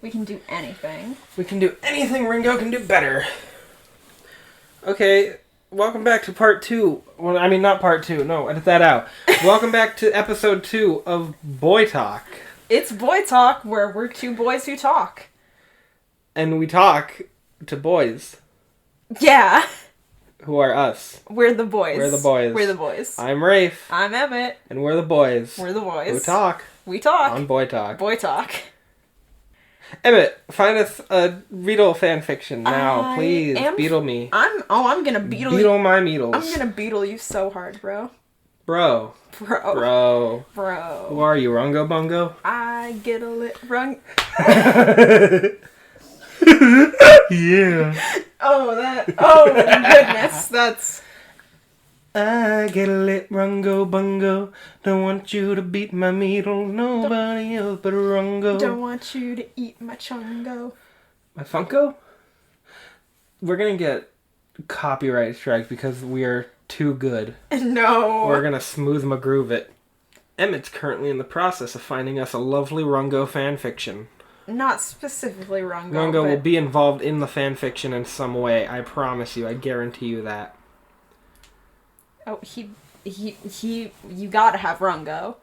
We can do anything. We can do anything Ringo can do better. Okay, welcome back to part 2. Well, I mean, not part 2. No, edit that out. Welcome back to episode 2 of Boy Talk. It's Boy Talk, where we're two boys who talk. And we talk to boys. Yeah. Who are us. We're the boys. We're the boys. We're the boys. I'm Rafe. I'm Emmett. And we're the boys. We're the boys. Who talk. We talk. On Boy Talk. Boy Talk. Emmett, find us a Beatle fanfiction now, please. Beetle me. I'm gonna beetle you. Beetle my Beatles. I'm gonna beetle you so hard, bro. Bro. Bro. Who are you, Rungo Bungo? I get a lit rung. Yeah. Oh goodness, that's... I get a lit Rungo Bungo. Don't want you to beat my meatles. Nobody else but a Rungo. Don't want you to eat my chungo. My Funko? We're gonna get copyright strike because we are too good. No. We're gonna smooth my groove it. Emmett's currently in the process of finding us a lovely Rungo fanfiction. Not specifically Rungo. Rungo will be involved in the fanfiction in some way. I promise you. I guarantee you that. Oh, you gotta have Rungo.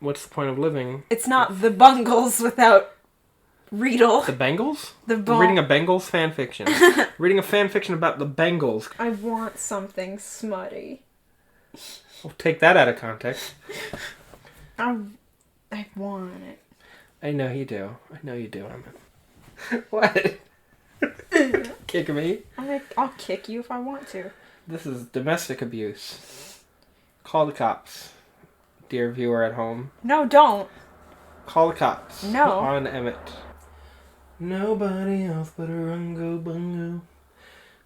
What's the point of living? It's not the Bungles without Riedel. The Bengals? The reading a Bengals fanfiction. Reading a fanfiction about the Bengals. I want something smutty. We'll take that out of context. I want it. I know you do. Emmett. What? Kick me? I'll kick you if I want to. This is domestic abuse. Call the cops. Dear viewer at home. No, don't. Call the cops. No. On Emmett. Nobody else but a Rungo Bungo.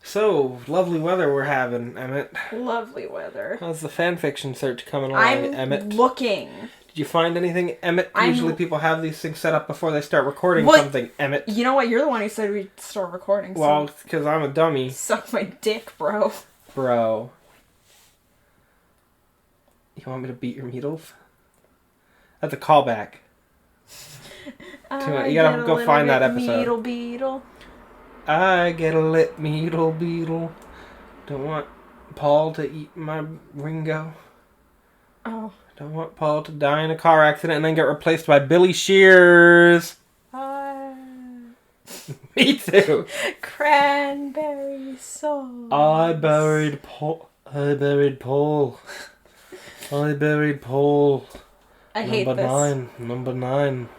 So, lovely weather we're having, Emmett. Lovely weather. How's the fanfiction search coming along, Emmett? I'm looking. Did you find anything, Emmett? Usually people have these things set up before they start recording something, Emmett. You know what? You're the one who said we'd start recording. Well, it's because I'm a dummy. Suck my dick, bro. Bro. You want me to beat your needles? That's a callback. You gotta go find that episode. Beetle. I get a lit beetle. Don't want Paul to eat my Ringo. Oh. Don't want Paul to die in a car accident and then get replaced by Billy Shears. Me too. Cranberry sauce. I buried Paul. I hate this. Number 9.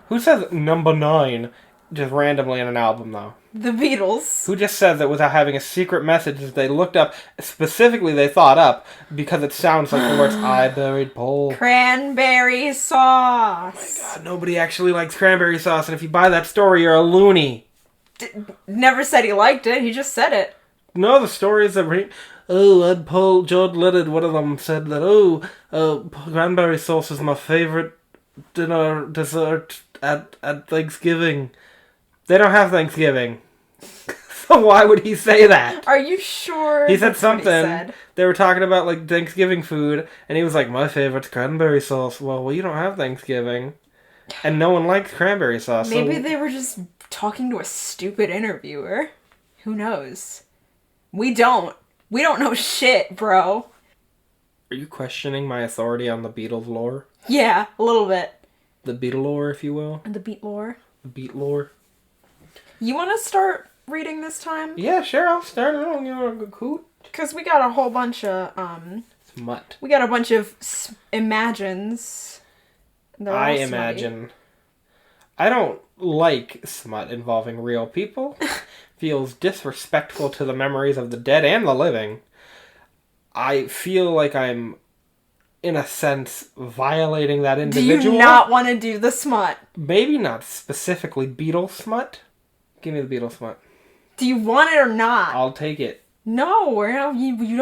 Who says number 9 just randomly in an album, though? The Beatles. Who just says it without having a secret message that they looked up, specifically they thought up, because it sounds like the words, I buried Paul. Cranberry sauce. Oh my god, nobody actually likes cranberry sauce, and if you buy that story, you're a loony. Never said he liked it, he just said it. No, the story is that... Ed Paul, George Leonard, one of them said that, cranberry sauce is my favourite dessert at Thanksgiving. They don't have Thanksgiving. So why would he say that? Are you sure? He said something. They were talking about, like, Thanksgiving food, and he was like, my favorite's cranberry sauce. Well, you don't have Thanksgiving. And no one likes cranberry sauce. Maybe they were just talking to a stupid interviewer. Who knows? We don't know shit, bro. Are you questioning my authority on the Beatles lore? Yeah, a little bit. The Beatle lore, if you will. And the beat lore. The beat lore. You want to start reading this time? Yeah, sure, I'll start. I don't give a hoot. Because we got a whole bunch of, Smut. We got a bunch of imagines. I imagine. I don't like smut involving real people. Feels disrespectful to the memories of the dead and the living. I feel like I'm, in a sense, violating that individual. Do you not want to do the smut? Maybe not specifically Beatles smut. Give me the Beatles smut. Do you want it or not? I'll take it. No, you don't. If you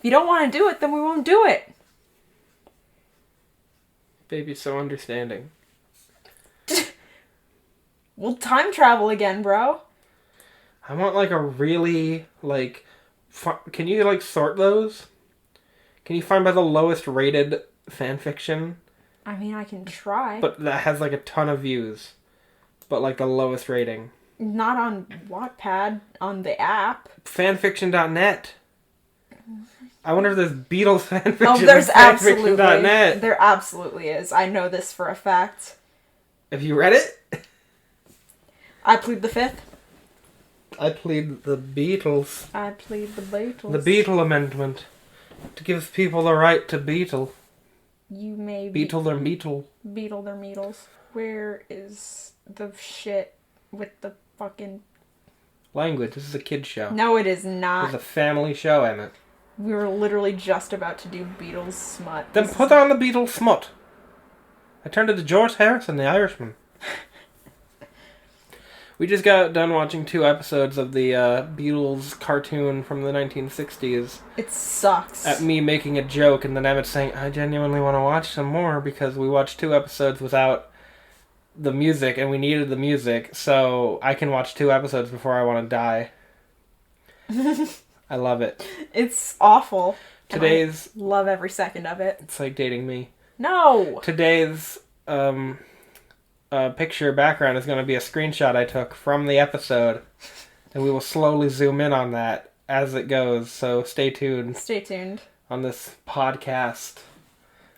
don't want to do it, then we won't do it. Baby's so understanding. We'll time travel again, bro. I want, like, a really, like... Can you, like, sort those? Can you find by the lowest rated fanfiction? I mean, I can try. But that has like a ton of views. But like the lowest rating. Not on Wattpad, on the app. Fanfiction.net. I wonder if there's Beatles fanfiction. Oh, there's absolutely. Fanfiction.net. There absolutely is. I know this for a fact. Have you read it? I plead the fifth. I plead the Beatles. I plead the Beatles. The Beatle Amendment. To give people the right to beetle. You may beetle their meetle. Beetle their meetles. Where is the shit with the fucking... Language. This is a kid's show. No, it is not. It's a family show, Emmett. We were literally just about to do Beatles smut. Then put on the Beatles smut. I turned it to George Harrison, the Irishman. We just got done watching 2 episodes of the Beatles cartoon from the 1960s. It sucks. At me making a joke and then Emmett saying, I genuinely want to watch some more because we watched 2 episodes without the music and we needed the music, so I can watch 2 episodes before I want to die. I love it. It's awful. Today's... I love every second of it. It's like dating me. No! Today's picture background is going to be a screenshot I took from the episode, and we will slowly zoom in on that as it goes, so stay tuned. Stay tuned. On this podcast.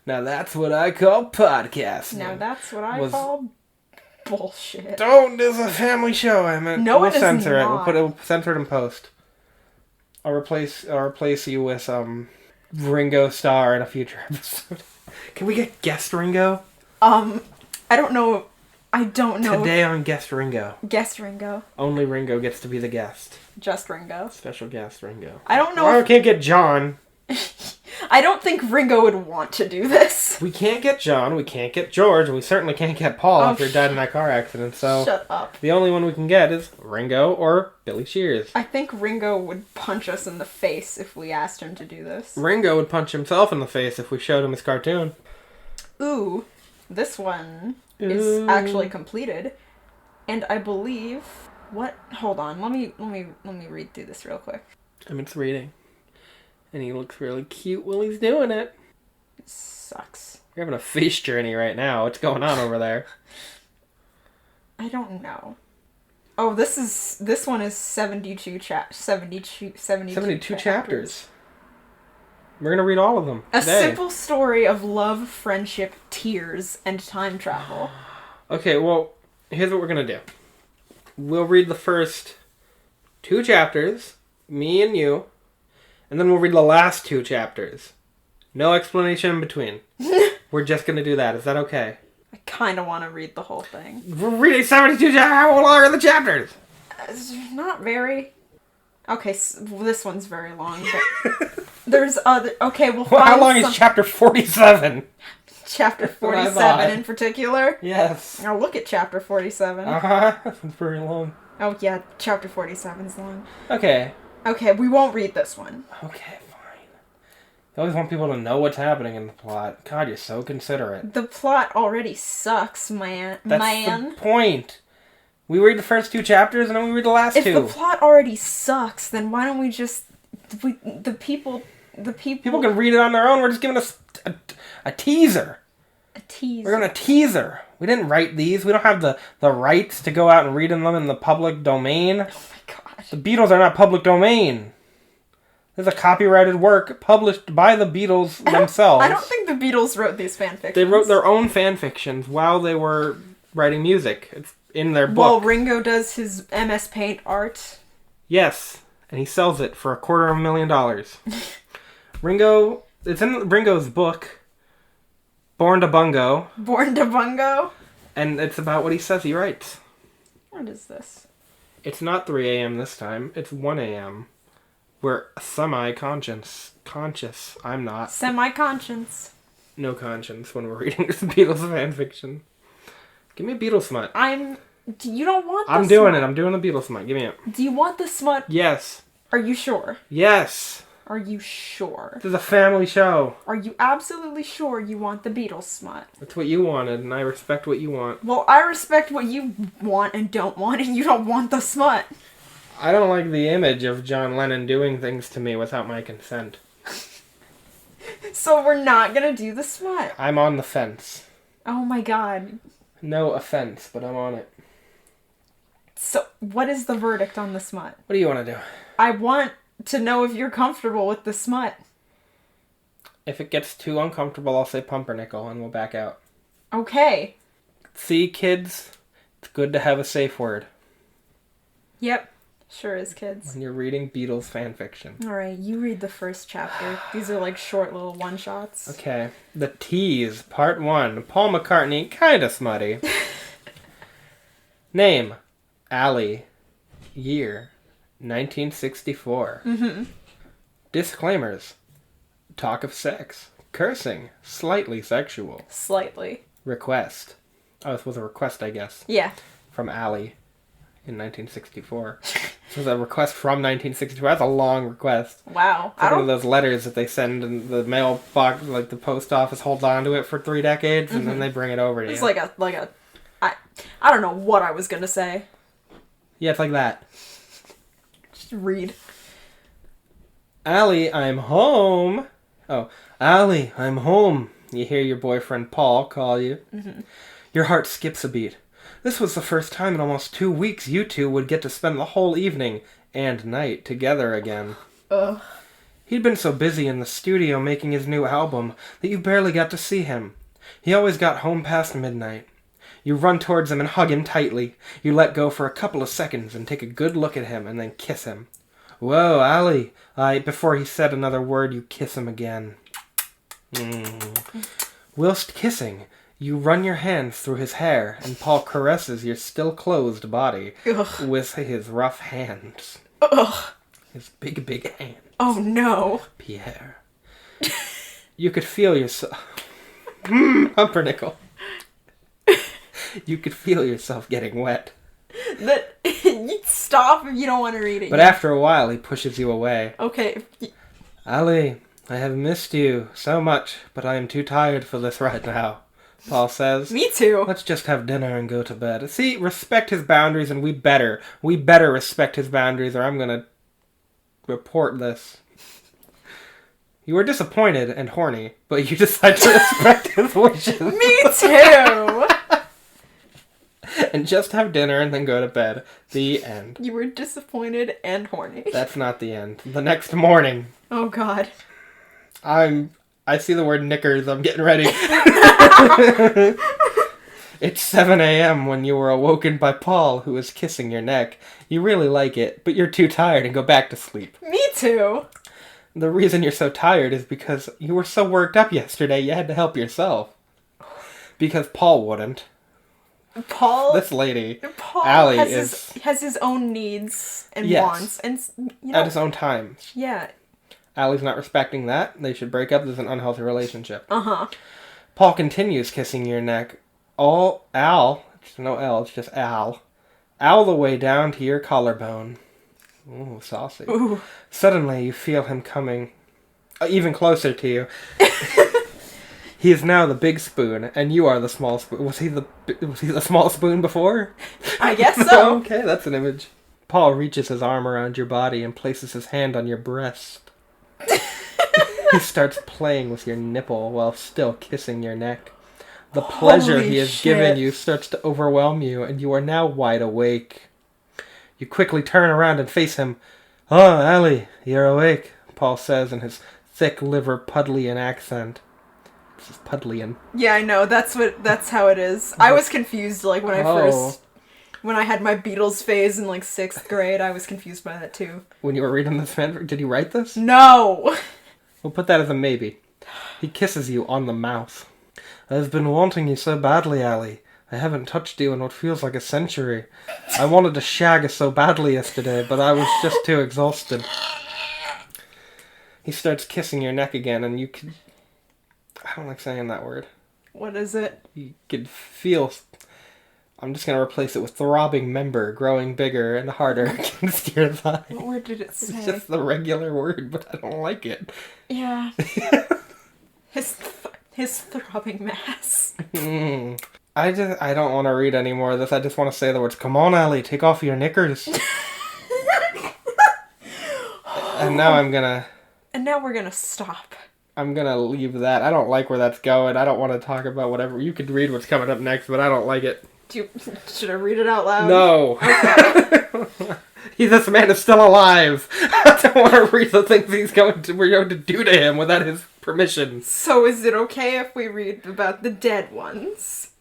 Now that's what I call podcasting. Now that's what I call bullshit. Don't! It's a family show, I meant. No, we'll it is censor not. it. We'll censor it in post. I'll replace you with Ringo Starr in a future episode. Can we get guest Ringo? I don't know. Today on Guest Ringo. Guest Ringo. Only Ringo gets to be the guest. Just Ringo. Special guest Ringo. I don't know. I can't get John. I don't think Ringo would want to do this. We can't get John. We can't get George. And we certainly can't get Paul after he died in that car accident. So shut up. The only one we can get is Ringo or Billy Shears. I think Ringo would punch us in the face if we asked him to do this. Ringo would punch himself in the face if we showed him his cartoon. Ooh, this one is actually completed, and I believe what? Hold on, let me read through this real quick. Emmett's reading, and he looks really cute while he's doing it. It sucks. You're having a face journey right now. What's going on over there? I don't know. Oh, this one is 72 chapters. We're going to read all of them today. A simple story of love, friendship, tears, and time travel. Okay, well, here's what we're going to do. We'll read the first 2 chapters, me and you, and then we'll read the last 2 chapters. No explanation in between. We're just going to do that. Is that okay? I kind of want to read the whole thing. We're reading 72 chapters. How long are the chapters? Not very. Okay, this one's very long, but there's other... Okay, we'll find how long is chapter 47? Chapter 47 in particular? Yes. I'll look at chapter 47. Uh-huh. That's very long. Oh, yeah, chapter 47's long. Okay. Okay, we won't read this one. Okay, fine. You always want people to know what's happening in the plot. God, you're so considerate. The plot already sucks, man. That's the point. We read the first 2 chapters and then we read the last 2. If the plot already sucks, then why don't we just... The people... People can read it on their own. We're just giving us a teaser. A teaser. We're giving a teaser. We didn't write these. We don't have the rights to go out and read them in the public domain. Oh my god. The Beatles are not public domain. This is a copyrighted work published by the Beatles themselves. I don't think the Beatles wrote these fanfictions. They wrote their own fanfictions while they were writing music. It's in their book. Well, Ringo does his MS Paint art. Yes, and he sells it for $250,000. Ringo, it's in Ringo's book, Born to Bungo. Born to Bungo? And it's about what he says he writes. What is this? It's not 3 a.m. this time. It's 1 a.m. We're semi-conscious. I'm not. Semi-conscious. No conscience when we're reading this Beatles fanfiction. Give me a Beatles smut. You don't want the I'm doing it. I'm doing the Beatles smut. Give me it. Do you want the smut? Yes. Are you sure? Yes. Are you sure? This is a family show. Are you absolutely sure you want the Beatles smut? That's what you wanted, and I respect what you want. Well, I respect what you want and don't want, and you don't want the smut. I don't like the image of John Lennon doing things to me without my consent. So we're not gonna do the smut. I'm on the fence. Oh my god. No offense, but I'm on it. So, what is the verdict on the smut? What do you want to do? I want to know if you're comfortable with the smut. If it gets too uncomfortable, I'll say pumpernickel and we'll back out. Okay. See, kids, it's good to have a safe word. Yep. Sure is, kids. When you're reading Beatles fan fiction. Alright, you read the first chapter. These are like short little one-shots. Okay. The Tease, Part 1. Paul McCartney, kinda smutty. Name, Allie. Year, 1964. Mm-hmm. Disclaimers. Talk of sex. Cursing. Slightly sexual. Slightly. Request. Oh, this was a request, I guess. Yeah. From Allie in 1964. This was a request from 1964. That's a long request. Wow. It's like one of those letters that they send in the mailbox, like the post office holds on to it for 3 decades, and then they bring it over to you. It's like a... I don't know what I was gonna say. Yeah, it's like that. Just read. Allie, I'm home. Oh, Allie, I'm home. You hear your boyfriend Paul call you. Mm-hmm. Your heart skips a beat. This was the first time in almost 2 weeks you two would get to spend the whole evening and night together again. Ugh. He'd been so busy in the studio making his new album that you barely got to see him. He always got home past midnight. You run towards him and hug him tightly. You let go for a couple of seconds and take a good look at him and then kiss him. Whoa, Allie. Before he said another word, you kiss him again. Whilst kissing, you run your hands through his hair, and Paul caresses your still closed body with his rough hands. Ugh. His big, big hands. Oh no. Pierre. You could feel yourself... Pumpernickel. You could feel yourself getting wet. You stop if you don't want to read it. But after a while, he pushes you away. Okay. Allie, I have missed you so much, but I am too tired for this right now, Paul says. Me too. Let's just have dinner and go to bed. See, respect his boundaries, and we better respect his boundaries, or I'm gonna report this. You were disappointed and horny, but you decide to respect his wishes. Me too! And just have dinner and then go to bed. The end. You were disappointed and horny. That's not the end. The next morning. Oh god. I see the word knickers, I'm getting ready. It's 7 a.m. when you were awoken by Paul, who is kissing your neck. You really like it, but you're too tired and go back to sleep. Me too! The reason you're so tired is because you were so worked up yesterday you had to help yourself. Because Paul wouldn't. Paul... This lady, Paul Allie, has his own needs and wants. And, you know, at his own time. Yeah. Allie's not respecting that. They should break up. There's an unhealthy relationship. Uh-huh. Paul continues kissing your neck. Al, there's no L, it's just Al. Al the way down to your collarbone. Ooh, saucy. Ooh. Suddenly you feel him coming even closer to you. He is now the big spoon, and you are the small spoon. Was he the small spoon before? I guess so. Okay, that's an image. Paul reaches his arm around your body and places his hand on your breast. He starts playing with your nipple while still kissing your neck. The pleasure Holy he has shit. given you starts to overwhelm you, and you are now wide awake. You quickly turn around and face him. "Oh, Allie, you're awake," Paul says in his thick liver Pudlian accent. This is Pudlian. Yeah, I know. That's how it is. I was confused, like, when I had my Beatles phase in, like, 6th grade, I was confused by that, too. When you were reading this fanfic, did you write this? No! We'll put that as a maybe. He kisses you on the mouth. "I've been wanting you so badly, Allie. I haven't touched you in what feels like a century. I wanted to shag you so badly yesterday, but I was just too exhausted." He starts kissing your neck again, and you can... I don't like saying that word. What is it? You could feel... I'm just going to replace it with throbbing member, growing bigger and harder against your thigh. What word did it say? It's just the regular word, but I don't like it. Yeah. His throbbing mass. I don't want to read any more of this. I just want to say the words, "Come on, Allie, take off your knickers." And now I'm gonna... And now we're gonna stop. I'm gonna leave that. I don't like where that's going. I don't want to talk about whatever. You could read what's coming up next, but I don't like it. Should I read it out loud? No. Okay. This man is still alive. I don't want to read the things we're going to do to him without his permission. So is it okay if we read about the dead ones?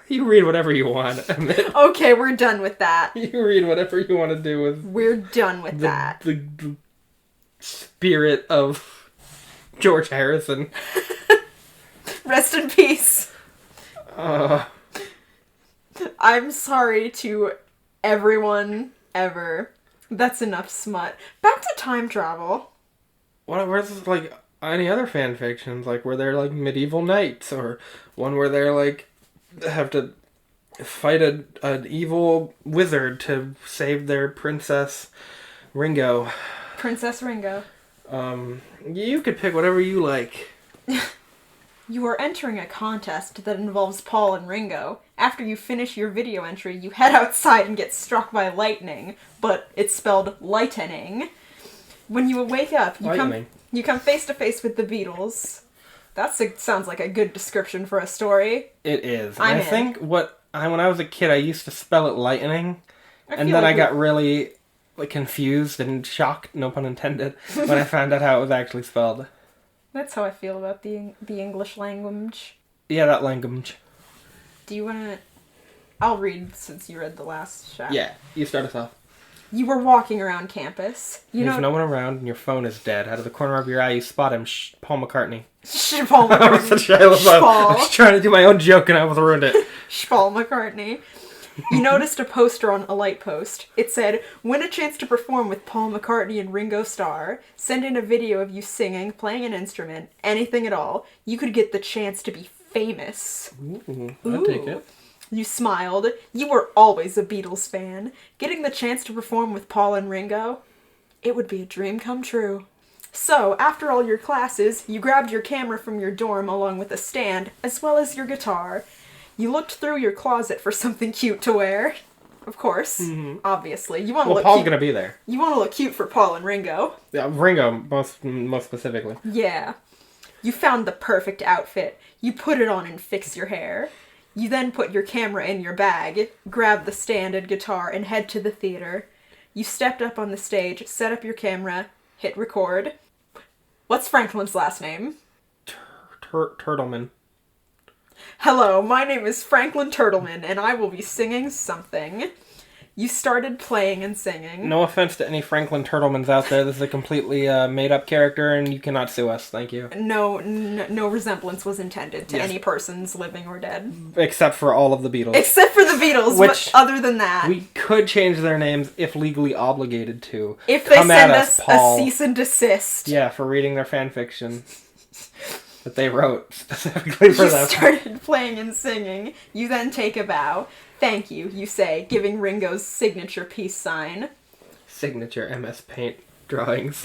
You read whatever you want, Emmett. Okay, we're done with that. You read whatever you want to do with... We're done with that. The spirit of George Harrison. Rest in peace. I'm sorry to everyone ever. That's enough smut. Back to time travel. Where's, like, any other fan fictions? Like, where they're, like, medieval knights, or one where they're, like, have to fight an evil wizard to save their Princess Ringo. Princess Ringo. You could pick whatever you like. You are entering a contest that involves Paul and Ringo. After you finish your video entry, you head outside and get struck by lightning, but it's spelled lightening. When you wake up, you come face to face with the Beatles. That sounds like a good description for a story. It is. I think when I was a kid, I used to spell it lightning, and then I got really confused and shocked, no pun intended, when I found out how it was actually spelled. That's how I feel about the English language. Yeah, that language. Do you want to... I'll read since you read the last chapter. Yeah, you start us off. You were walking around campus. There's no one around and your phone is dead. Out of the corner of your eye, you spot him. Paul McCartney. Paul McCartney. I was trying to do my own joke and I almost ruined it. Paul McCartney. You noticed a poster on a light post. It said, "Win a chance to perform with Paul McCartney and Ringo Starr. Send in a video of you singing, playing an instrument, anything at all. You could get the chance to be famous." I'll take it. You smiled. You were always a Beatles fan. Getting the chance to perform with Paul and Ringo? It would be a dream come true. So, after all your classes, you grabbed your camera from your dorm along with a stand, as well as your guitar. You looked through your closet for something cute to wear. Of course. Mm-hmm. Obviously. You want to look Paul's cute. Gonna be there. You want to look cute for Paul and Ringo. Yeah, Ringo, most specifically. Yeah. You found the perfect outfit. You put it on and fix your hair. You then put your camera in your bag, grab the stand and guitar, and head to the theater. You stepped up on the stage, set up your camera, hit record. What's Franklin's last name? Turtleman. Hello, my name is Franklin Turtleman, and I will be singing something. You started playing and singing. No offense to any Franklin Turtlemans out there. This is a completely made-up character, and you cannot sue us. Thank you. No resemblance was intended to any persons living or dead. Except for all of the Beatles. Except for the Beatles, but other than that... We could change their names if legally obligated to. If they send us a cease and desist. Yeah, for reading their fanfiction that they wrote specifically for them. You started playing and singing. You then take a bow. Thank you, you say, giving Ringo's signature peace sign. Signature MS Paint drawings.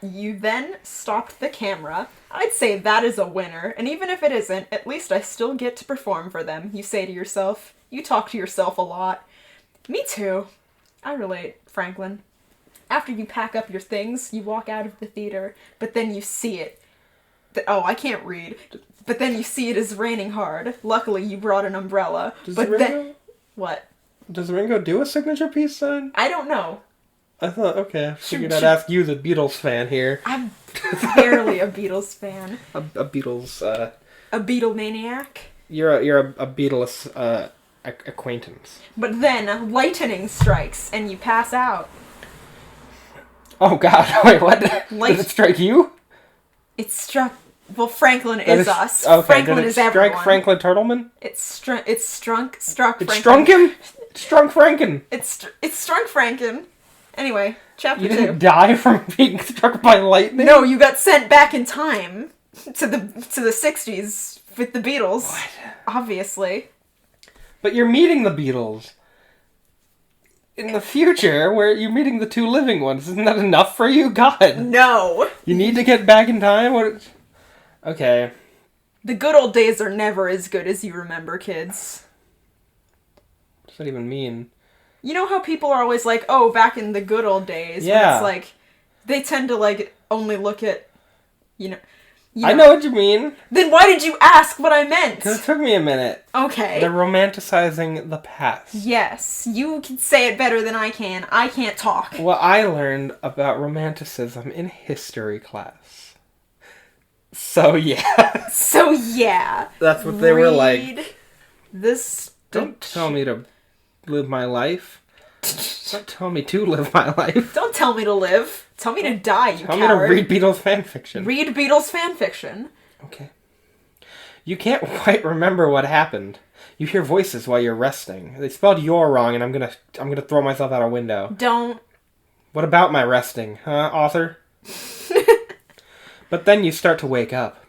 You then stopped the camera. I'd say that is a winner, and even if it isn't, at least I still get to perform for them, you say to yourself. You talk to yourself a lot. Me too. I relate, Franklin. After you pack up your things, you walk out of the theater, but then you see it. I can't read. But then you see it is raining hard. Luckily, you brought an umbrella. What? Does Ringo do a signature peace sign? I don't know. I figured I'd ask you, the Beatles fan here. I'm barely a Beatles fan. A Beatles, A Beatlemaniac? You're a Beatles, acquaintance. But then, lightning strikes, and you pass out. Oh god, wait, what? Did it strike you? It struck... Well, Franklin is us. Okay, Franklin is everyone. Strike Franklin Turtleman? It struck Franklin. It strunk him? It strunk Franken. It struck Franken. Anyway, chapter 2. You didn't die from being struck by lightning? No, you got sent back in time to the 60s with the Beatles. What? Obviously. But you're meeting the Beatles in the future, where you're meeting the two living ones. Isn't that enough for you? God. No. You need to get back in time? What? Okay. The good old days are never as good as you remember, kids. What does that even mean? You know how people are always like, oh, back in the good old days? Yeah. It's like, They tend to, like, only look at, you know... I know what you mean. Then why did you ask what I meant? Because it took me a minute. Okay. They're romanticizing the past. Yes, you can say it better than I can. I can't talk. Well, I learned about romanticism in history class. So, yeah. So, yeah. That's what they were like. This... Don't tell me to live my life. Don't tell me to live my life. Don't tell me to live. Tell me to die, you Tell coward. me to read Beatles fanfiction. Read Beatles fanfiction. Okay. You can't quite remember what happened. You hear voices while you're resting. They spelled "your" wrong, and I'm gonna throw myself out a window. Don't. What about my resting, huh, author? But then you start to wake up.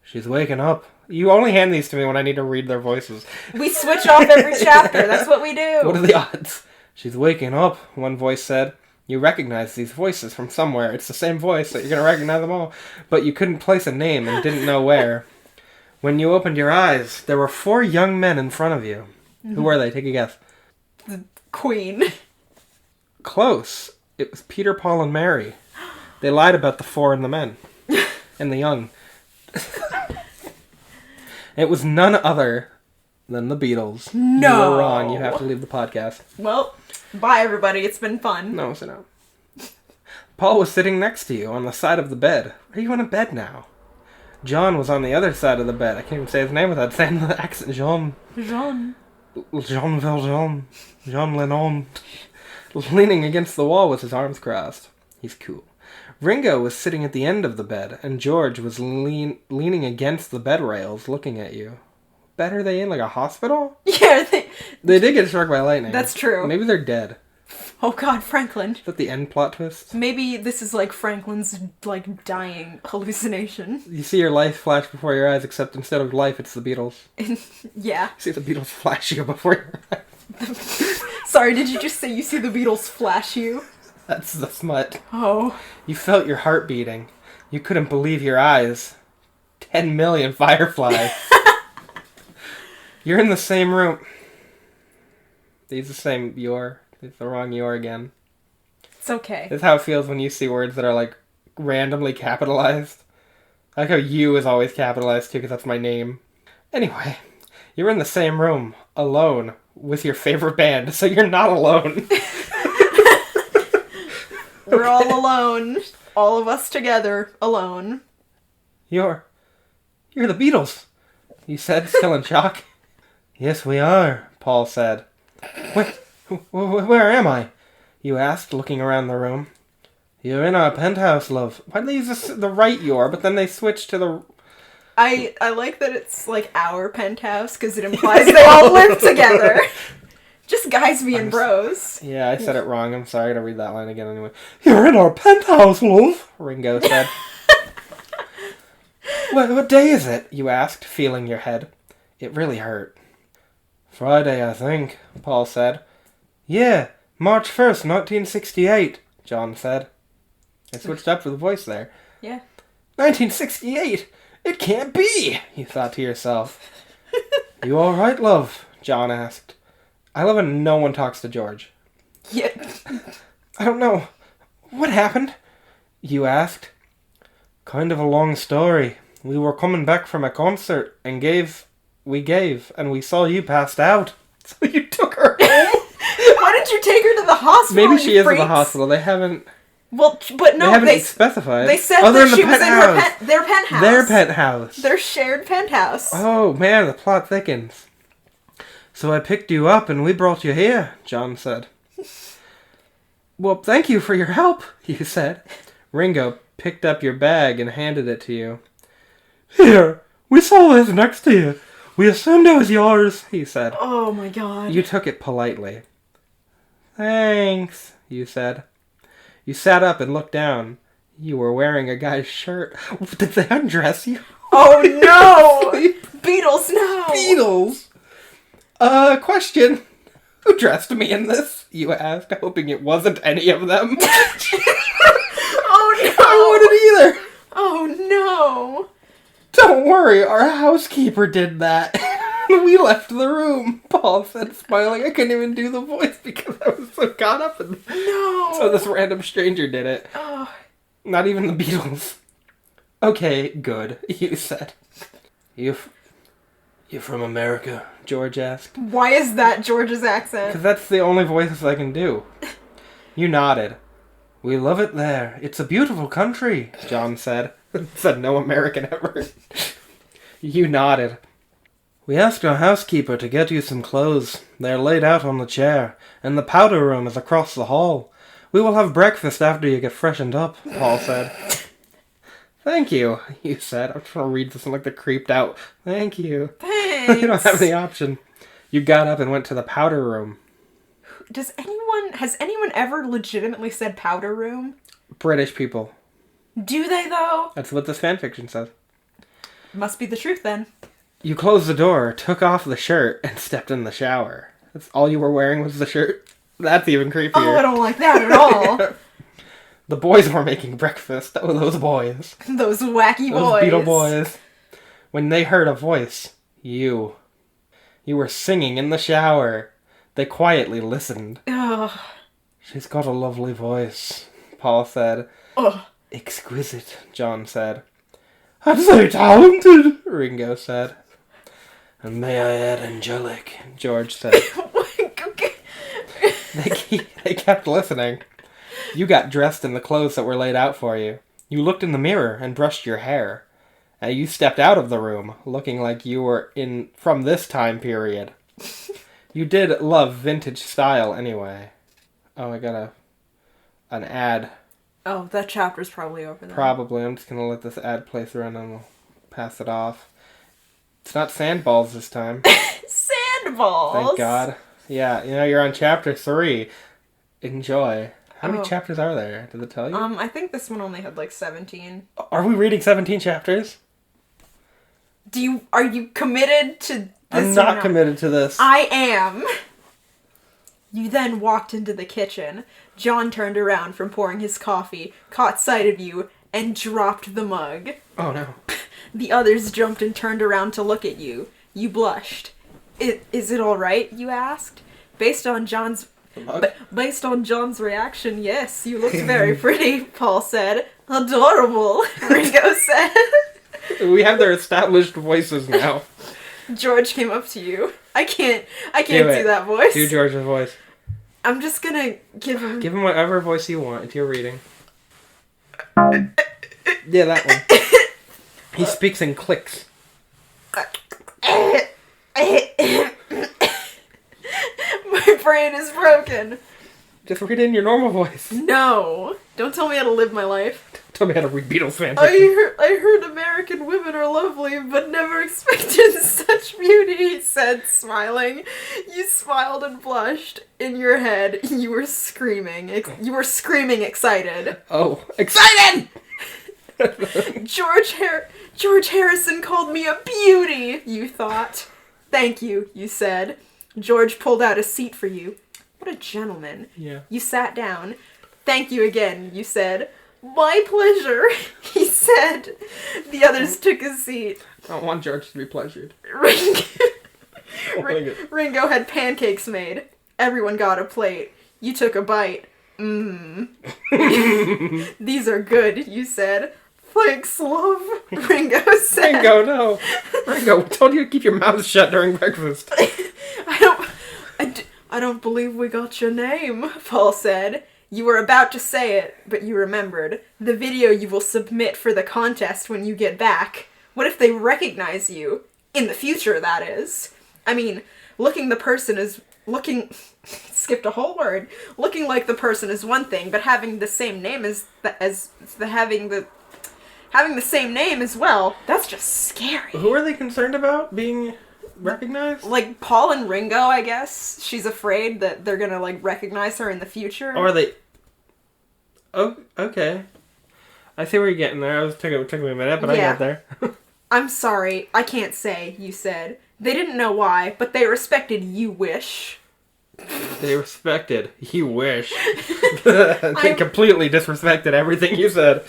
She's waking up. You only hand these to me when I need to read their voices. We switch off every chapter. That's what we do. What are the odds? She's waking up, one voice said. You recognize these voices from somewhere. It's the same voice, so you're going to recognize them all. But you couldn't place a name and didn't know where. When you opened your eyes, there were 4 young men in front of you. Who were they? Take a guess. The Queen. Close. It was Peter, Paul, and Mary. They lied about the 4 and the men. And the young. It was none other than the Beatles. No. You were wrong. You have to leave the podcast. Well, bye everybody. It's been fun. No, sit down. Paul was sitting next to you on the side of the bed. Are you on a bed now? John was on the other side of the bed. I can't even say his name without saying the accent. Jean Valjean. Jean Lennon. Leaning against the wall with his arms crossed. He's cool. Ringo was sitting at the end of the bed, and George was leaning against the bed rails, looking at you. Bed are they in, like a hospital? Yeah, They did get struck by lightning. That's true. Maybe they're dead. Oh god, Franklin. Is that the end plot twist? Maybe this is like Franklin's, like, dying hallucination. You see your life flash before your eyes, except instead of life, it's the Beatles. Yeah. You see the Beatles flash you before your eyes. Sorry, did you just say you see the Beatles flash you? That's the smut. Oh. You felt your heart beating. You couldn't believe your eyes. 10 million fireflies. You're in the same room. These the same your. It's the wrong your again. It's okay. That's how it feels when you see words that are like randomly capitalized. I like how you is always capitalized too, because that's my name. Anyway, you're in the same room, alone, with your favorite band, so you're not alone. We're all alone. All of us together, alone. You're the Beatles, you said, still in shock. Yes, we are, Paul said. Where am I? You asked, looking around the room. You're in our penthouse, love. Why'd they use the right your, but then they switched to the... I like that it's like our penthouse, because it implies they all live together. Just guys being bros. Yeah, I said it wrong. I'm sorry to read that line again anyway. You're in our penthouse, love, Ringo said. What day is it? You asked, feeling your head. It really hurt. Friday, I think, Paul said. Yeah, March 1st, 1968, John said. I switched up for the voice there. Yeah. 1968? It can't be, you thought to yourself. You all right, love? John asked. I love when no one talks to George. Yeah. I don't know. What happened? You asked. Kind of a long story. We were coming back from a concert and we gave, and we saw you passed out. So you took her home? Why didn't you take her to the hospital? Maybe she is freaks? in the hospital. They haven't... Well, but no, they haven't specified. They said Other that than she was in their penthouse. Their penthouse. Their shared penthouse. Oh, man, the plot thickens. So I picked you up and we brought you here, John said. Well, thank you for your help, you said. Ringo picked up your bag and handed it to you. Here, we saw this next to you. We assumed it was yours, he said. Oh my god. You took it politely. Thanks, you said. You sat up and looked down. You were wearing a guy's shirt. Did they undress you? Oh no! Beatles, no! Beatles? Question. Who dressed me in this? You asked, hoping it wasn't any of them. Oh no! I wouldn't either. Oh no! Don't worry, our housekeeper did that. We left the room, Paul said, smiling. I couldn't even do the voice because I was so caught up in it. No! So this random stranger did it. Oh. Not even the Beatles. Okay, good, you said. You from America? George asked. Why is that George's accent? Because that's the only voices I can do. You nodded. We love it there. It's a beautiful country, John said. Said no American ever. You nodded. We asked our housekeeper to get you some clothes. They're laid out on the chair, and the powder room is across the hall. We will have breakfast after you get freshened up, Paul said. Thank you, you said. I'm trying to read this like the creeped out. Thank you. Thanks. You don't have any option. You got up and went to the powder room. Has anyone ever legitimately said powder room? British people. Do they, though? That's what this fanfiction says. Must be the truth, then. You closed the door, took off the shirt, and stepped in the shower. That's all you were wearing was the shirt? That's even creepier. Oh, I don't like that at all. The boys were making breakfast. Oh, those boys. Those wacky boys. Those Beatle boys. When they heard a voice, you were singing in the shower. They quietly listened. Ugh. She's got a lovely voice, Paul said. Ugh. Exquisite, John said. I'm so talented, Ringo said. And may I add angelic, George said. They kept listening. You got dressed in the clothes that were laid out for you. You looked in the mirror and brushed your hair. And you stepped out of the room, looking like you were from this time period. You did love vintage style anyway. Oh, I got an ad. Oh, that chapter's probably over there. Probably. I'm just going to let this ad play through and then we'll pass it off. It's not sandballs this time. Sandballs? Thank God. Yeah, you're on chapter 3. Enjoy. How many chapters are there? Did it tell you? I think this one only had 17. Are we reading 17 chapters? Are you committed to this? I'm not committed to this. I am. You then walked into the kitchen. John turned around from pouring his coffee, caught sight of you, and dropped the mug. Oh no. The others jumped and turned around to look at you. You blushed. Is it all right? You asked. Based on John's reaction, yes, you looked very pretty, Paul said. Adorable, Ringo said. We have their established voices now. George came up to you. I can't do that voice. Do George's voice. I'm just gonna give him... Give him whatever voice you want if you're reading. Yeah, that one. He speaks in clicks. My brain is broken. Just read it in your normal voice. No. Don't tell me how to live my life. Tell me how to read Beatles fans. I heard American women are lovely, but never expected such beauty, he said, smiling. You smiled and blushed. In your head, you were screaming. You were screaming excited. Oh, excited! George Harrison called me a beauty, you thought. Thank you, you said. George pulled out a seat for you. What a gentleman. Yeah. You sat down. Thank you again, you said. My pleasure, he said. The others took a seat. I don't want George to be pleasured. Ringo had pancakes made. Everyone got a plate. You took a bite. Mmm. These are good, you said. Thanks, love, Ringo said. Ringo, no. Ringo, I told you to keep your mouth shut during breakfast. I don't believe we got your name, Paul said. You were about to say it, but you remembered. The video you will submit for the contest when you get back. What if they recognize you? In the future, that is. I mean, skipped a whole word. Looking like the person is one thing, but having the same name having the same name as well, that's just scary. Who are they concerned about being recognized? Like Paul and Ringo, I guess. She's afraid that they're gonna recognize her in the future. Or are they... Oh, okay. I see where you're getting there. It took me a minute, but I got there. I'm sorry, I can't say, you said. They didn't know why, but they respected you wish. They respected you wish. They completely disrespected everything you said.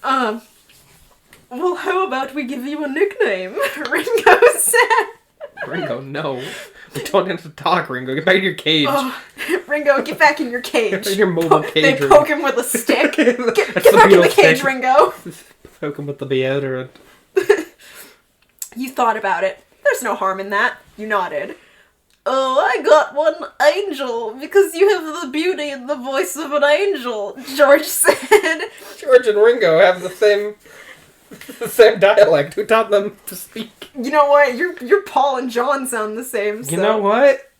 Well, how about we give you a nickname? Ringo said. Ringo, no. We don't have to talk, Ringo. Get back in your cage. Oh, Ringo, get back in your cage. In your mobile cage. They poke him with a stick. Get the back in the cage, stick. Ringo. Poke him with the deodorant. You thought about it. There's no harm in that. You nodded. Oh, I got one angel, because you have the beauty and the voice of an angel, George said. George and Ringo have the same dialect. Who taught them to speak? You know what? Your Paul and John sound the same, so... You know what?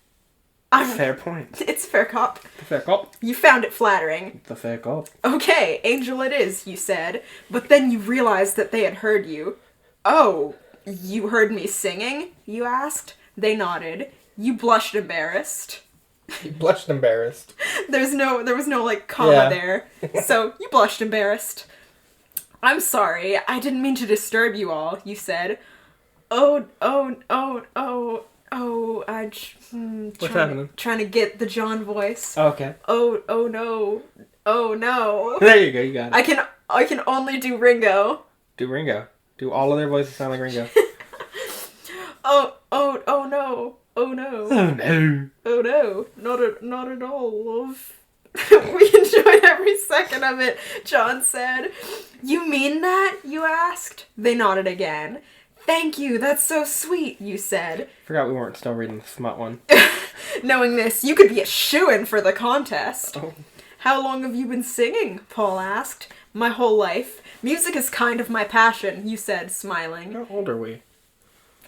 Fair point. It's fair cop. The fair cop. You found it flattering. The fair cop. Okay, angel it is, you said. But then you realized that they had heard you. Oh, you heard me singing? You asked. They nodded. You blushed embarrassed. You blushed embarrassed. There was no like comma there. So you blushed embarrassed. I'm sorry, I didn't mean to disturb you all, you said. What's happening? Trying to get the John voice. Oh, okay. Oh no. There you go, you got it. I can only do Ringo. Do Ringo. Do all of their voices sound like Ringo? Oh no. Oh no. Oh no. Oh no. Not at all, love. We enjoyed every second of it, John said. You mean that? You asked. They nodded again. Thank you, that's so sweet, you said. Forgot we weren't still reading the smut one. Knowing this, you could be a shoo-in for the contest. Oh. How long have you been singing? Paul asked. My whole life. Music is kind of my passion, you said, smiling. How old are we?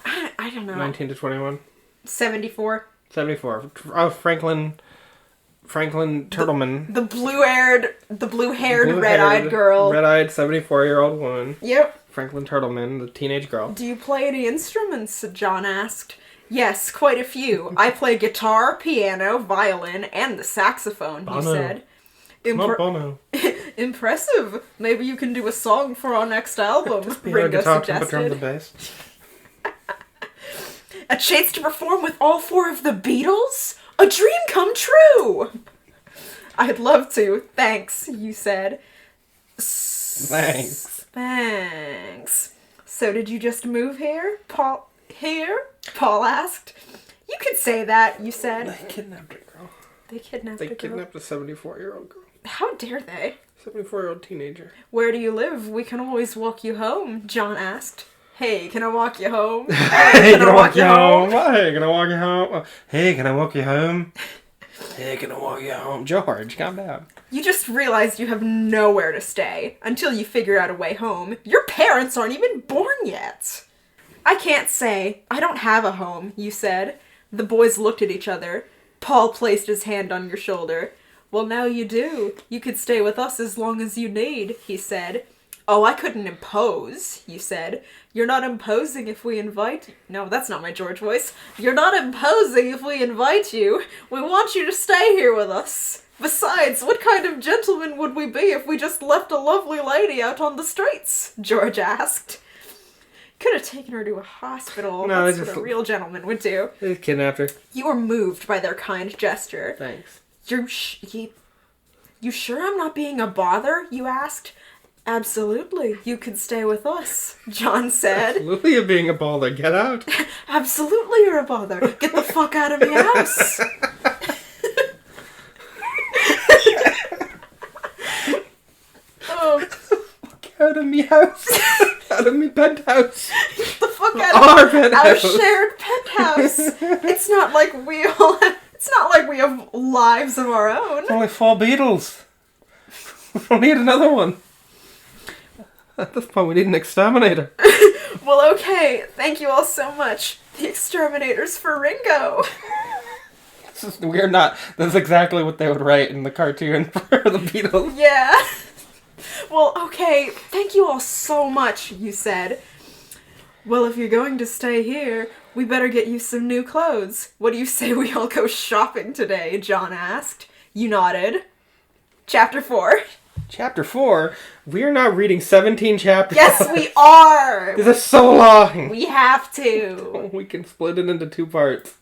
I don't know. 19 to 21? 74. 74. Oh, Franklin Turtleman. The blue-haired, red-eyed girl. Red-eyed 74-year-old woman. Yep. Franklin Turtleman, the teenage girl. Do you play any instruments? John asked. Yes, quite a few. I play guitar, piano, violin, and the saxophone, he said. Not Bono. Impressive. Maybe you can do a song for our next album, Ringo guitar, suggested. drum, the bass. A chance to perform with all four of the Beatles? A dream come true! I'd love to. Thanks, you said. Thanks. So did you just move here? Paul asked. You could say that, you said. They kidnapped a girl. They kidnapped a 74-year-old girl. How dare they? 74-year-old teenager. Where do you live? We can always walk you home, John asked. Hey, can I walk you home? Hey, can I walk you home? Hey, can I walk you home? Hey, can I walk you home? Hey, can I walk you home? George, calm down. You just realized you have nowhere to stay until you figure out a way home. Your parents aren't even born yet. I can't say. I don't have a home, you said. The boys looked at each other. Paul placed his hand on your shoulder. Well, now you do. You could stay with us as long as you need, he said. Oh, I couldn't impose, you said. You're not imposing if we invite... No, that's not my George voice. You're not imposing if we invite you. We want you to stay here with us. Besides, what kind of gentleman would we be if we just left a lovely lady out on the streets? George asked. Could have taken her to a hospital. No, that's what a real gentleman would do. They just kidnapped her. You were moved by their kind gesture. Thanks. You sure I'm not being a bother? You asked. Absolutely. You could stay with us, John said. Absolutely you're being a bother. Get out. Absolutely you're a bother. Get the fuck out of my house. Fuck out of me house. Out of me penthouse. Get the fuck out of our shared penthouse. It's not like we have lives of our own. It's only 4 Beatles. We don't need another one. At this point, we need an exterminator. Well, okay. Thank you all so much. The exterminators for Ringo. We're not. That's exactly what they would write in the cartoon for the Beatles. Yeah. Well, okay. Thank you all so much, you said. Well, if you're going to stay here, we better get you some new clothes. What do you say we all go shopping today? John asked. You nodded. Chapter 4. Chapter 4? We're not reading 17 chapters. Yes, we are! This is so long! We have to. We can split it into 2 parts.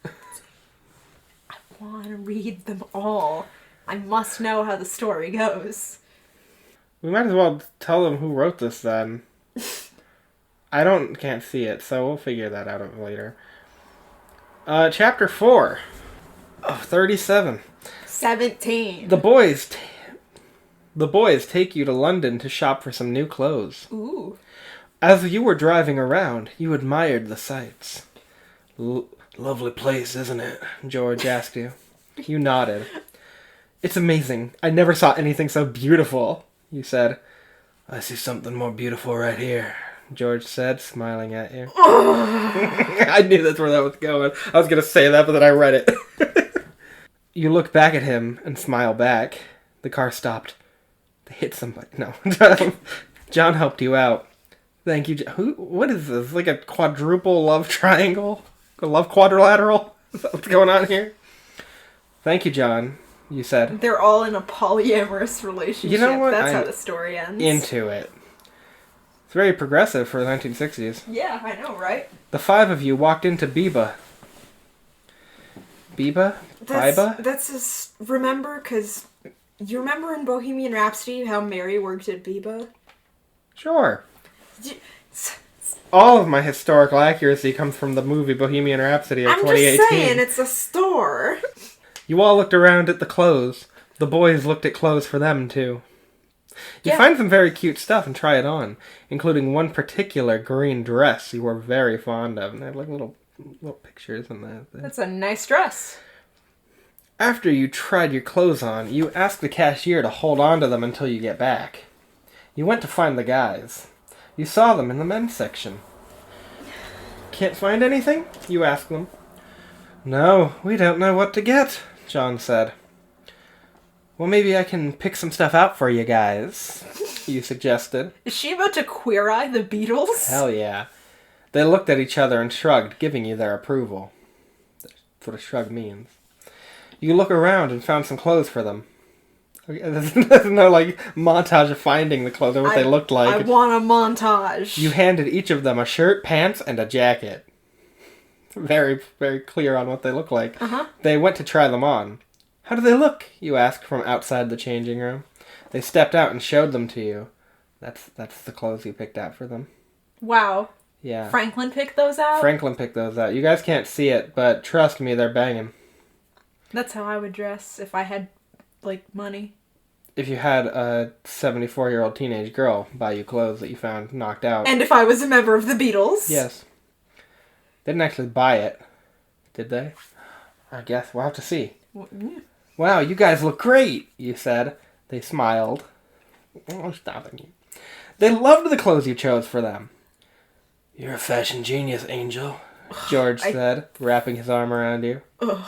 I want to read them all. I must know how the story goes. We might as well tell them who wrote this then. Can't see it, so we'll figure that out later. Chapter 4 of 37. 17. The boys take you to London to shop for some new clothes. Ooh. As you were driving around, you admired the sights. Lovely place, isn't it? George asked you. You nodded. It's amazing. I never saw anything so beautiful, you said. I see something more beautiful right here, George said, smiling at you. I knew that's where that was going. I was going to say that, but then I read it. You look back at him and smile back. The car stopped. They hit somebody. No. John helped you out. Thank you. What is this? Like a quadruple love triangle? A love quadrilateral? Is that what's going on here? Thank you, John, you said. They're all in a polyamorous relationship. You know what? That's how the story ends. Into it. It's very progressive for the 1960s. Yeah, I know, right? The 5 of you walked into Biba. Biba? Biba? That's just... Remember, because... You remember in Bohemian Rhapsody how Mary worked at Biba? Sure. All of my historical accuracy comes from the movie Bohemian Rhapsody of 2018. I'm just saying, it's a store. You all looked around at the clothes. The boys looked at clothes for them, too. You find some very cute stuff and try it on, including one particular green dress you were very fond of. And they had like little pictures in that. That's a nice dress. After you tried your clothes on, you asked the cashier to hold on to them until you get back. You went to find the guys. You saw them in the men's section. Can't find anything? You asked them. No, we don't know what to get, John said. Well, maybe I can pick some stuff out for you guys, you suggested. Is she about to Queer Eye the Beatles? Hell yeah. They looked at each other and shrugged, giving you their approval. That's what a shrug means. You look around and found some clothes for them. There's no, montage of finding the clothes or what they looked like. I want a montage. You handed each of them a shirt, pants, and a jacket. Very, very clear on what they look like. Uh-huh. They went to try them on. How do they look? You asked from outside the changing room. They stepped out and showed them to you. That's the clothes you picked out for them. Wow. Yeah. Franklin picked those out? Franklin picked those out. You guys can't see it, but trust me, they're banging. That's how I would dress if I had, money. If you had a 74-year-old teenage girl buy you clothes that you found knocked out. And if I was a member of the Beatles. Yes. They didn't actually buy it, did they? I guess we'll have to see. Yeah. Wow, you guys look great, you said. They smiled. Oh, stop it. They loved the clothes you chose for them. You're a fashion genius, Angel, George said, wrapping his arm around you. Ugh.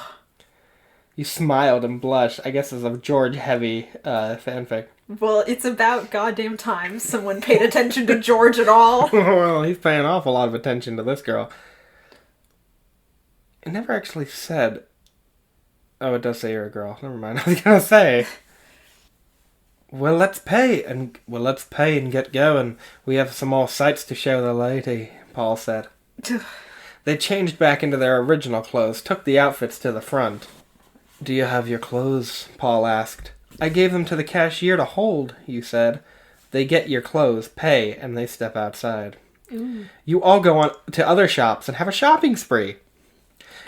You smiled and blushed. I guess it's a George-heavy fanfic. Well, it's about goddamn time someone paid attention to George at all. Well, he's paying off a lot of attention to this girl. It never actually said... Oh, it does say you're a girl. Never mind. I was going to say... Well, let's pay and get going. We have some more sights to show the lady, Paul said. They changed back into their original clothes, took the outfits to the front. Do you have your clothes? Paul asked. I gave them to the cashier to hold, you said. They get your clothes, pay, and they step outside. Ooh. You all go on to other shops and have a shopping spree.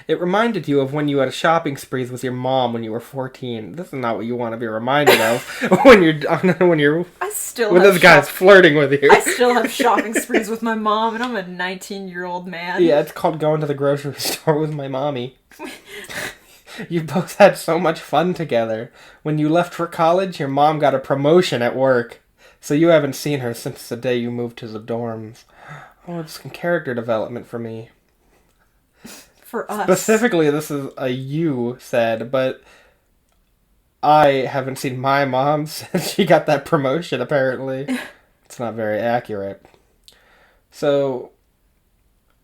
It reminded you of when you had shopping sprees with your mom when you were 14. This is not what you want to be reminded of when you're when this guy's flirting with you. I still have shopping sprees with my mom, and I'm a 19-year-old man. Yeah, it's called going to the grocery store with my mommy. You both had so much fun together. When you left for college, your mom got a promotion at work, so you haven't seen her since the day you moved to the dorms. Oh, it's some character development for me. For us. Specifically, this is a you said, but I haven't seen my mom since she got that promotion, apparently. It's not very accurate. So,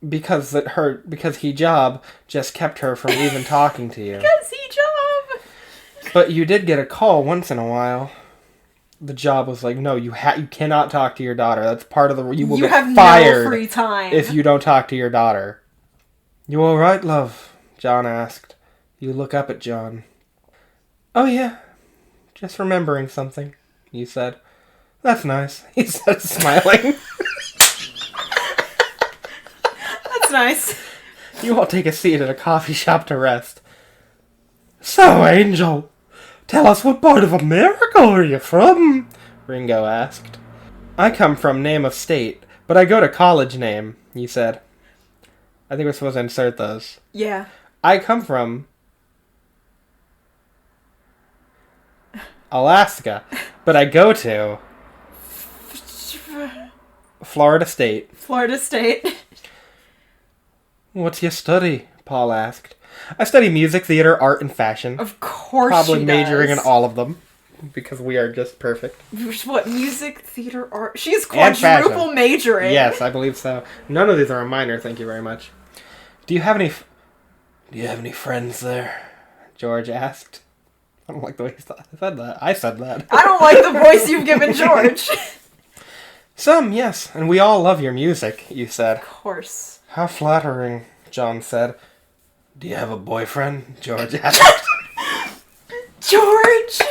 because hijab just kept her from even talking to you. Because hijab! But you did get a call once in a while. The job was like, no, you cannot talk to your daughter. That's part of the... You will get fired no free time if you don't talk to your daughter. You all right, love? John asked. You look up at John. Oh, yeah. Just remembering something, you said. That's nice, he said, smiling. That's nice. You all take a seat at a coffee shop to rest. So, Angel, tell us what part of America are you from? Ringo asked. I come from name of state, but I go to college name, you said. I think we're supposed to insert those. Yeah. I come from Alaska, but I go to Florida State. Florida State. What's your study? Paul asked. I study music, theater, art, and fashion. Of course Probably she majoring does. in all of them. Because we are just perfect. What, music, theater, art? She's And quadruple fashion. majoring. Yes, I believe so. None of these are a minor, thank you very much. Do you have any friends there? George asked. I don't like the way he said that. I said that. I don't like the voice you've given George. Some, yes, and we all love your music, you said. Of course. How flattering, John said. Do you have a boyfriend? George asked. George!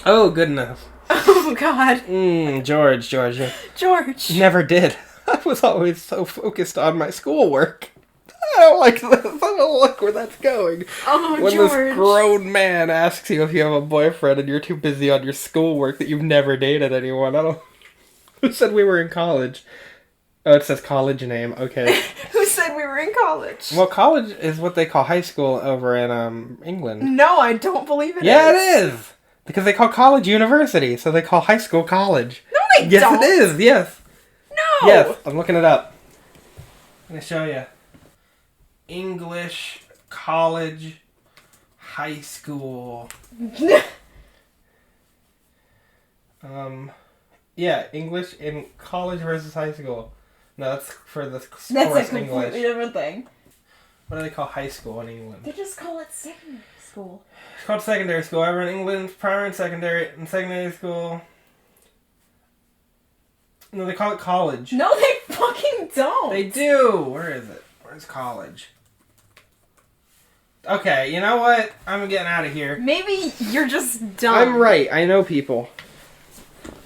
Oh, goodness. Oh, God. George. George. Never did. I was always so focused on my schoolwork. I don't like this. I don't like where that's going. Oh, when George. this grown man asks you if you have a boyfriend and you're too busy on your schoolwork that you've never dated anyone. I don't... Who said we were in college? Oh, it says college name. Okay. Who said we were in college? Well, college is what they call high school over in England. No, I don't believe it is. Yeah, it is. Because they call college university, so they call high school college. No, they yes, don't. Yes, it is. Yes. No. Yes, I'm looking it up. I'm going to show you. English, college, high school. Yeah, English in college versus high school. No, that's for the course That's a English. completely different thing. What do they call high school in England? They just call it secondary school. It's called secondary school. Over in England, primary and secondary school. No, they call it college. No, they fucking don't. They do. Where is it? Where's college? Okay, you know what? I'm getting out of here. Maybe you're just dumb. I'm right. I know people.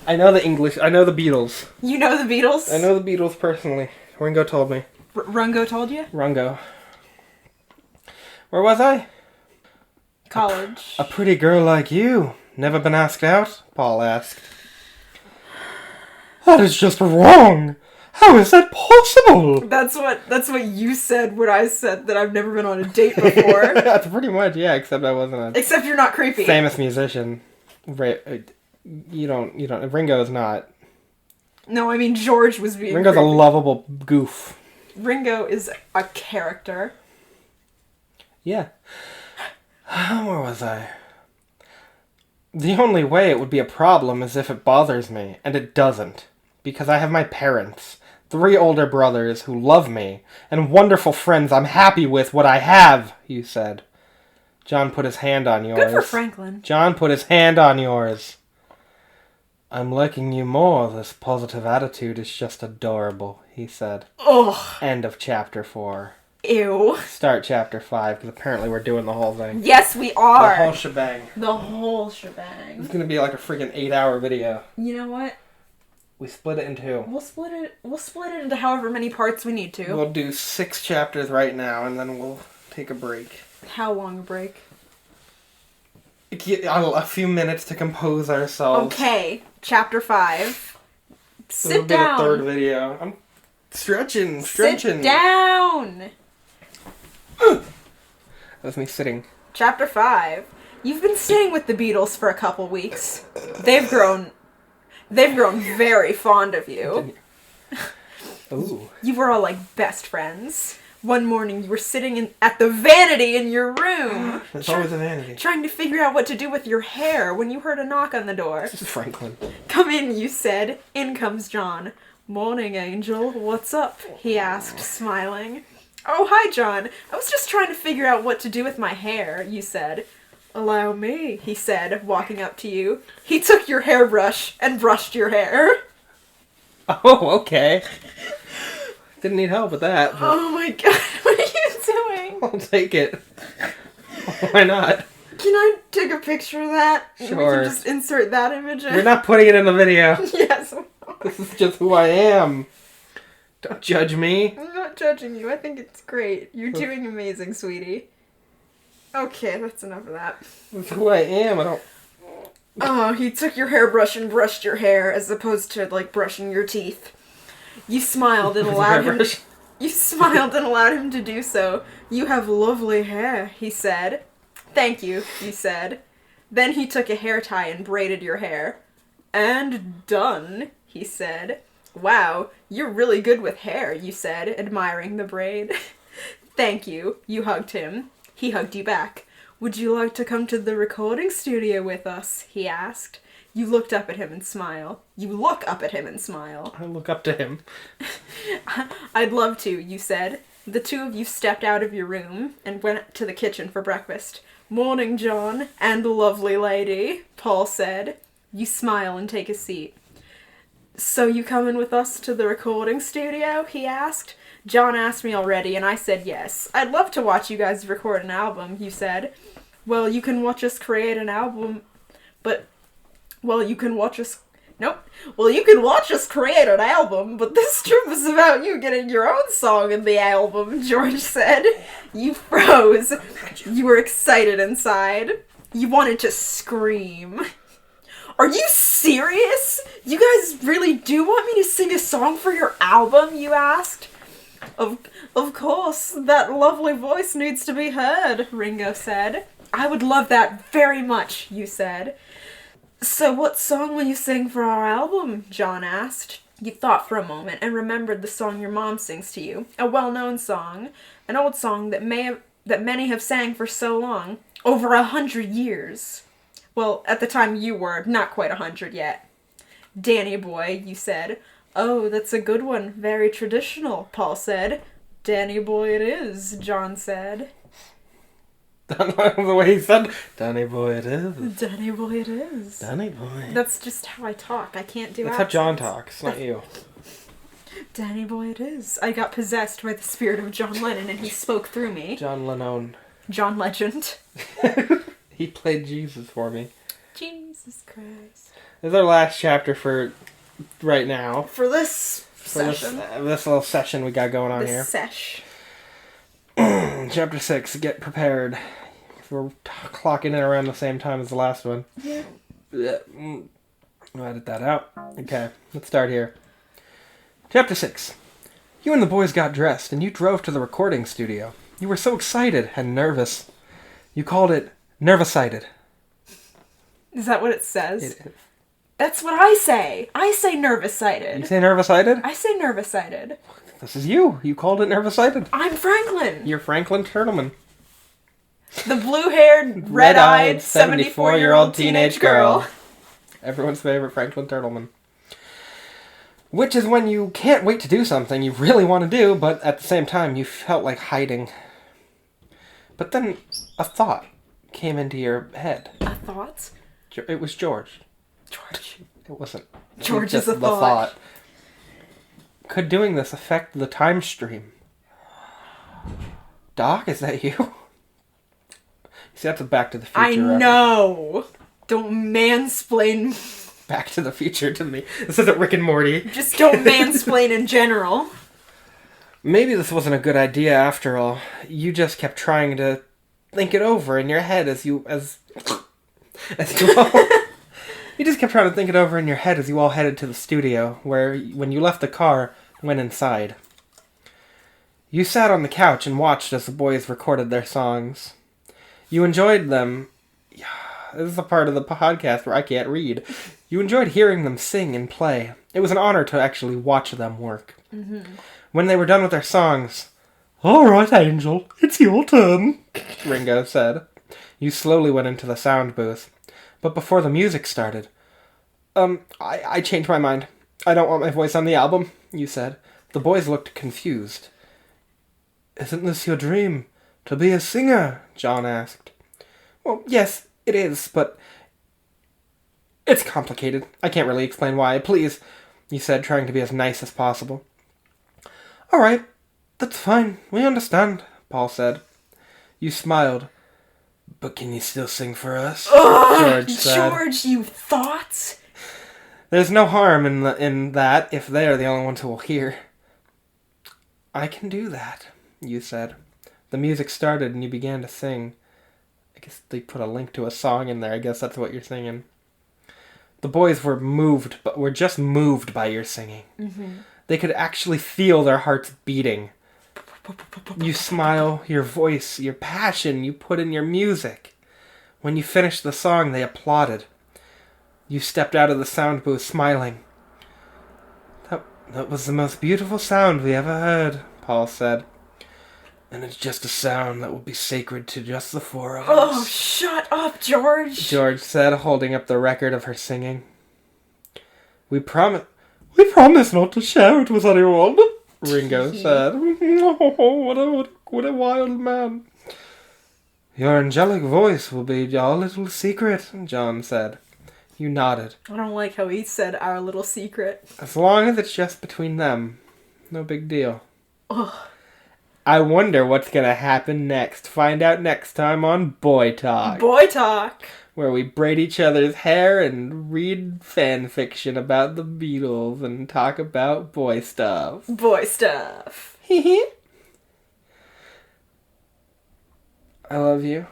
I know the English. I know the Beatles. You know the Beatles? I know the Beatles personally. Ringo told me. Rungo told you? Rungo. Where was I? College. A pretty girl like you. Never been asked out? Paul asked. That is just wrong. How is that possible? That's what you said when I said that I've never been on a date before. That's pretty much, yeah, except I wasn't a Except you're not creepy. famous musician. You don't, Ringo is not. No, I mean George was being Ringo's creepy. a lovable goof. Ringo is a character. Yeah. Where was I? The only way it would be a problem is if it bothers me, and it doesn't. Because I have my parents, 3 older brothers who love me, and wonderful friends I'm happy with what I have, you said. John put his hand on yours. Good for Franklin. John put his hand on yours. I'm liking you more. This positive attitude is just adorable, he said. Ugh. End of chapter 4. Ew. Start chapter 5, because apparently we're doing the whole thing. Yes, we are. The whole shebang. The whole shebang. It's gonna be like a freaking 8-hour video. You know what? We split it in 2. We'll split it into however many parts we need to. We'll do 6 chapters right now, and then we'll take a break. How long a break? A few minutes to compose ourselves. Okay, chapter 5. This will Sit be down. the 3rd video. I'm stretching. Sit down. That's me sitting. Chapter 5. You've been staying with the Beatles for a couple weeks. They've grown very fond of you. Ooh. You were all like best friends. One morning you were sitting at the vanity in your room. There's always a vanity. Trying to figure out what to do with your hair when you heard a knock on the door. This is Franklin. Come in, you said. In comes John. Morning, Angel. What's up? He asked, smiling. Oh, hi, John. I was just trying to figure out what to do with my hair, you said. Allow me, he said, walking up to you. He took your hairbrush and brushed your hair. Oh, okay. Didn't need help with that. But Oh my god, what are you doing? I'll take it. Why not? Can I take a picture of that? We Sure. can just insert that image in. We're not putting it in the video. Yes. This is just who I am. Don't judge me. I'm not judging you. I think it's great. You're doing amazing, sweetie. Okay, that's enough of that. This is who I am. I don't... Oh, he took your hairbrush and brushed your hair as opposed to, like, brushing your teeth. You smiled and allowed him... You smiled and allowed him to do so. You have lovely hair, he said. Thank you, you said. Then he took a hair tie and braided your hair. And done, he said. Wow, you're really good with hair, you said, admiring the braid. Thank you, you hugged him. He hugged you back. Would you like to come to the recording studio with us? He asked. You looked up at him and smiled. You look up at him and smile. I look up to him. I'd love to, you said. The two of you stepped out of your room and went to the kitchen for breakfast. Morning, John, and the lovely lady, Paul said. You smile and take a seat. So you coming with us to the recording studio? He asked. John asked me already, and I said yes. I'd love to watch you guys record an album, you said. Well, you can watch us create an album, but... Well, you can watch us... Nope. Well, you can watch us create an album, but this trip is about you getting your own song in the album, George said. You froze. You were excited inside. You wanted to scream. Are you serious? You guys really do want me to sing a song for your album, you asked? Of course, that lovely voice needs to be heard, Ringo said. I would love that very much, you said. So what song will you sing for our album? John asked. You thought for a moment and remembered the song your mom sings to you, a well-known song, an old song that many have sang for so long, over 100 years. Well, at the time you were not quite 100 yet. Danny boy, you said. Oh, that's a good one. Very traditional, Paul said. Danny boy it is, John said. The way he said, Danny boy it is. Danny boy it is. Danny boy. That's just how I talk. I can't do That's accents. how John talks, not you. Danny boy it is. I got possessed by the spirit of John Lennon and he spoke through me. John Lennon. John Legend. He played Jesus for me. Jesus Christ. This is our last chapter for right now. For this session. This little session we got going on here. Sesh. Chapter 6, get prepared. We're clocking in around the same time as the last one. Yeah. I'll edit that out. Okay, let's start here. Chapter 6. You and the boys got dressed, and you drove to the recording studio. You were so excited and nervous. You called it nervous-sighted. Is that what it says? It is. That's what I say. I say nervous-sighted. You say nervous-sighted? I say nervous-sighted. This is you. You called it nervous-sighted. I'm Franklin. You're Franklin Turtleman. The blue-haired, red-eyed, 74-year-old teenage girl. Everyone's favorite Franklin Turtleman. Which is when you can't wait to do something you really want to do, but at the same time you felt like hiding. But then a thought came into your head. A thought? It was George. George. It wasn't. George just is a the thought. Could doing this affect the time stream? Doc, is that you? See, that's a Back to the Future I reference. know. Don't mansplain. Back to the Future to me. This isn't Rick and Morty. Just don't mansplain in general. Maybe this wasn't a good idea after all. You just kept trying to think it over in your head as you all... You just kept trying to think it over in your head as you all headed to the studio, where, when you left the car, went inside. You sat on the couch and watched as the boys recorded their songs. You enjoyed them. This is the part of the podcast where I can't read. You enjoyed hearing them sing and play. It was an honor to actually watch them work. Mm-hmm. When they were done with their songs, "All right, Angel, it's your turn," Ringo said. You slowly went into the sound booth. But before the music started, I changed my mind. I don't want my voice on the album, you said. The boys looked confused. Isn't this your dream? To be a singer? John asked. Well, yes, it is, but it's complicated. I can't really explain why. Please, you said, trying to be as nice as possible. All right, that's fine. We understand, Paul said. You smiled. But can you still sing for us? Ugh, George said. George, you thought? There's no harm in that if they are the only ones who will hear. I can do that, you said. The music started and you began to sing. I guess they put a link to a song in there. I guess that's what you're singing. The boys were just moved by your singing. Mm-hmm. They could actually feel their hearts beating. You smile, your voice, your passion you put in your music. When you finished the song, they applauded. You stepped out of the sound booth smiling. That was the most beautiful sound we ever heard, Paul said. And it's just a sound that will be sacred to just the four of us. Oh, shut up, George! George said, holding up the record of her singing. We promise not to share it with anyone, Ringo said. Oh, what a wild man. Your angelic voice will be our little secret, John said. You nodded. I don't like how he said our little secret. As long as it's just between them. No big deal. Ugh. I wonder what's going to happen next. Find out next time on Boy Talk. Boy Talk! Where we braid each other's hair and read fan fiction about the Beatles and talk about boy stuff. Boy stuff. I love you.